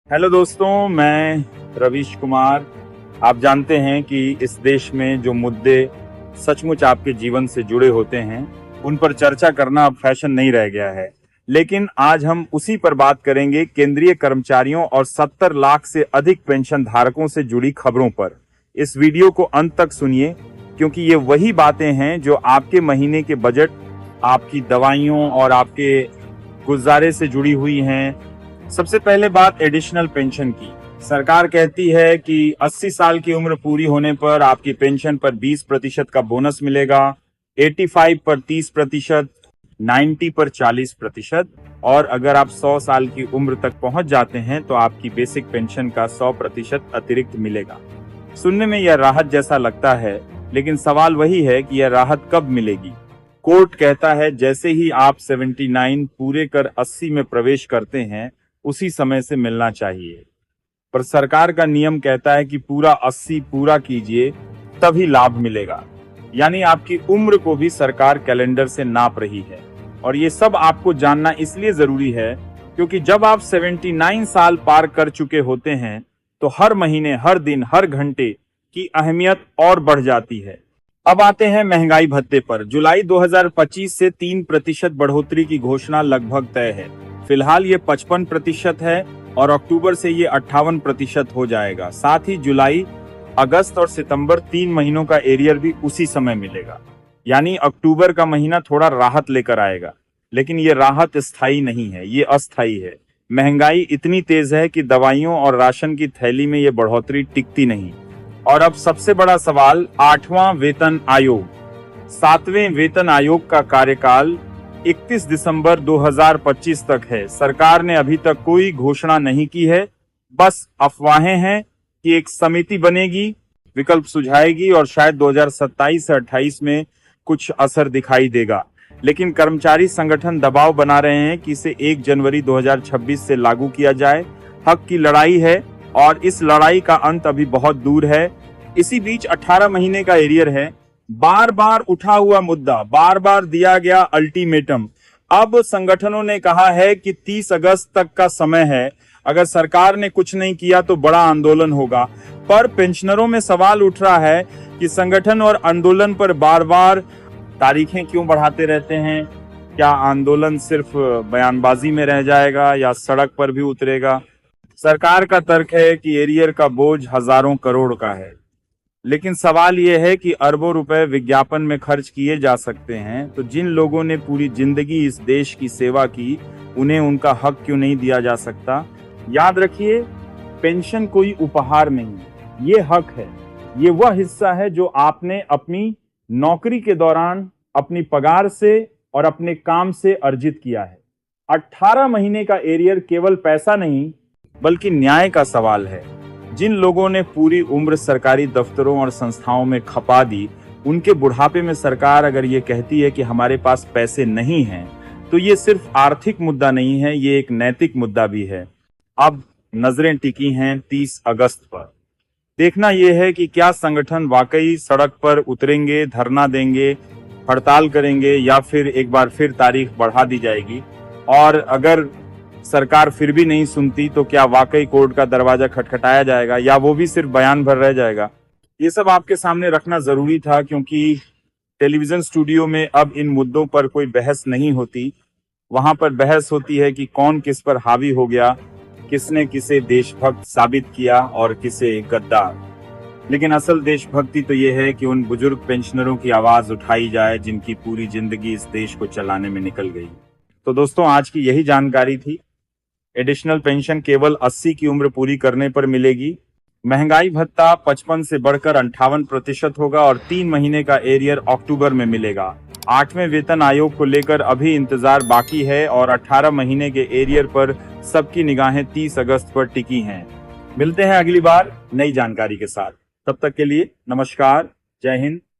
Hello दोस्तों, मैं रवीश कुमार। आप जानते हैं कि इस देश में जो मुद्दे सचमुच आपके जीवन से जुड़े होते हैं उन पर चर्चा करना अब फैशन नहीं रह गया है। लेकिन आज हम उसी पर बात करेंगे, केंद्रीय कर्मचारियों और 70 लाख से अधिक पेंशन धारकों से जुड़ी खबरों पर। इस वीडियो को अंत तक सुनिए, क्योंकि ये वही बातें हैं जो आपके महीने के बजट, आपकी दवाइयों और आपके गुजारे से जुड़ी हुई हैं। सबसे पहले बात एडिशनल पेंशन की। सरकार कहती है कि 80 साल की उम्र पूरी होने पर आपकी पेंशन पर 20% का बोनस मिलेगा, 85 पर 30%, 90 पर 40%, और अगर आप 100 साल की उम्र तक पहुंच जाते हैं तो आपकी बेसिक पेंशन का 100% अतिरिक्त मिलेगा। सुनने में यह राहत जैसा लगता है, लेकिन सवाल वही है कि यह राहत कब मिलेगी। कोर्ट कहता है जैसे ही आप 79 पूरे कर 80 में प्रवेश करते हैं उसी समय से मिलना चाहिए। पर सरकार का नियम कहता है कि पूरा 80 पूरा कीजिए तभी लाभ मिलेगा। यानी आपकी उम्र को भी सरकार कैलेंडर से नाप रही है। और ये सब आपको जानना इसलिए जरूरी है क्योंकि जब आप 79 साल पार कर चुके होते हैं तो हर महीने, हर दिन, हर घंटे की अहमियत और बढ़ जाती है। अब आते हैं महंगाई भत्ते पर। जुलाई 2025 से 3% बढ़ोतरी की घोषणा लगभग तय है। फिलहाल ये 55% है और अक्टूबर से ये 58% हो जाएगा। साथ ही जुलाई, अगस्त और सितंबर 3 महीनों का एरियर भी उसी समय मिलेगा। यानी अक्टूबर का महीना थोड़ा राहत लेकर आएगा, लेकिन ये राहत स्थायी नहीं है, ये अस्थायी है। महंगाई इतनी तेज है कि दवाइयों और राशन की थैली में ये बढ़ोतरी टिकती नहीं। और अब सबसे बड़ा सवाल, 8वां वेतन आयोग। 7वें वेतन आयोग का कार्यकाल 31 दिसंबर 2025 तक है। सरकार ने अभी तक कोई घोषणा नहीं की है, बस अफवाहें हैं कि एक समिति बनेगी, विकल्प सुझाएगी और शायद 2027 से 28 में कुछ असर दिखाई देगा। लेकिन कर्मचारी संगठन दबाव बना रहे हैं कि इसे 1 जनवरी 2026 से लागू किया जाए। हक की लड़ाई है और इस लड़ाई का अंत अभी बहुत दूर है। इसी बीच 18 महीने का एरियर है। बार बार उठा हुआ मुद्दा, बार बार दिया गया अल्टीमेटम। अब संगठनों ने कहा है कि 30 अगस्त तक का समय है। अगर सरकार ने कुछ नहीं किया तो बड़ा आंदोलन होगा। पर पेंशनरों में सवाल उठ रहा है कि संगठन और आंदोलन पर बार बार तारीखें क्यों बढ़ाते रहते हैं। क्या आंदोलन सिर्फ बयानबाजी में रह जाएगा या सड़क पर भी उतरेगा? सरकार का तर्क है कि एरियर का बोझ हजारों करोड़ का है, लेकिन सवाल यह है कि अरबों रुपए विज्ञापन में खर्च किए जा सकते हैं, तो जिन लोगों ने पूरी जिंदगी इस देश की सेवा की, उन्हें उनका हक क्यों नहीं दिया जा सकता? याद रखिए, पेंशन कोई उपहार नहीं, ये हक है। ये वह हिस्सा है जो आपने अपनी नौकरी के दौरान अपनी पगार से और अपने काम से अर्जित किया है। 18 महीने का एरियर केवल पैसा नहीं बल्कि न्याय का सवाल है। जिन लोगों ने पूरी उम्र सरकारी दफ्तरों और संस्थाओं में खपा दी, उनके बुढ़ापे में सरकार अगर ये कहती है कि हमारे पास पैसे नहीं हैं, तो ये सिर्फ आर्थिक मुद्दा नहीं है, ये एक नैतिक मुद्दा भी है। अब नजरें टिकी हैं 30 अगस्त पर। देखना यह है कि क्या संगठन वाकई सड़क पर उतरेंगे, धरना देंगे, हड़ताल करेंगे, या फिर एक बार फिर तारीख बढ़ा दी जाएगी। और अगर सरकार फिर भी नहीं सुनती तो क्या वाकई कोर्ट का दरवाजा खटखटाया जाएगा या वो भी सिर्फ बयान भर रह जाएगा? ये सब आपके सामने रखना जरूरी था, क्योंकि टेलीविजन स्टूडियो में अब इन मुद्दों पर कोई बहस नहीं होती। वहां पर बहस होती है कि कौन किस पर हावी हो गया, किसने किसे देशभक्त साबित किया और किसे गद्दार। लेकिन असल देशभक्ति तो ये है कि उन बुजुर्ग पेंशनरों की आवाज उठाई जाए जिनकी पूरी जिंदगी इस देश को चलाने में निकल गई। तो दोस्तों, आज की यही जानकारी थी। एडिशनल पेंशन केवल 80 की उम्र पूरी करने पर मिलेगी। महंगाई भत्ता 55 से बढ़कर 58% होगा और 3 महीने का एरियर अक्टूबर में मिलेगा। 8वें वेतन आयोग को लेकर अभी इंतजार बाकी है और 18 महीने के एरियर पर सबकी निगाहें 30 अगस्त पर टिकी हैं। मिलते हैं अगली बार नई जानकारी के साथ। तब तक के लिए नमस्कार, जय हिंद।